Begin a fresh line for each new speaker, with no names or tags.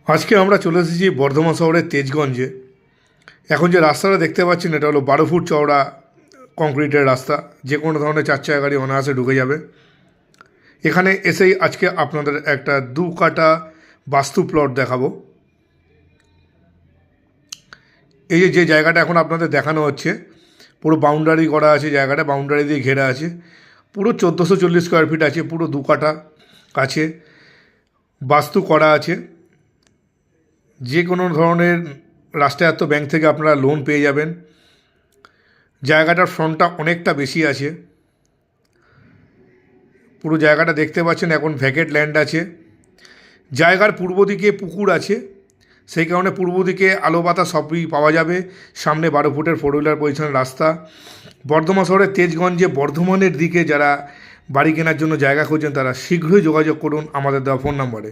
আজকে আমরা চলে এসেছি বর্ধমান শহরের তেজগঞ্জে। এখন যে রাস্তাটা দেখতে পাচ্ছেন এটা হলো 12 ফুট চওড়া কংক্রিটের রাস্তা, যে কোনো ধরনের 4 চাকা গাড়ি অনায়াসে ঢুকে যাবে। এখানে এসেই আজকে আপনাদের একটা 2 কাঠা বাস্তু প্লট দেখাবো। এই যে জায়গাটা এখন আপনাদের দেখানো হচ্ছে, পুরো বাউন্ডারি করা আছে, জায়গাটা বাউন্ডারি দিয়ে ঘেরা আছে, পুরো 1440 স্কোয়ার ফিট আছে, পুরো 2 কাঠা আছে, বাস্তু করা আছে। যে কোনো ধরনের রাষ্ট্রায়ত্ত ব্যাংক থেকে আপনারা লোন পেয়ে যাবেন। জায়গাটার ফ্রন্টটা অনেকটা বেশি আছে, পুরো জায়গাটা দেখতে পাচ্ছেন এখন ভ্যাকেট ল্যান্ড আছে। জায়গার পূর্ব দিকে পুকুর আছে, সেই কারণে পূর্ব দিকে আলো বাতাস সবই পাওয়া যাবে। সামনে 12 ফুটের 4 হুইলার পজিশনের রাস্তা। বর্ধমান শহরের তেজগঞ্জে বর্ধমানের দিকে যারা বাড়ি কেনার জন্য জায়গা খুঁজছেন তারা শীঘ্রই যোগাযোগ করুন আমাদের দেওয়া ফোন নাম্বারে।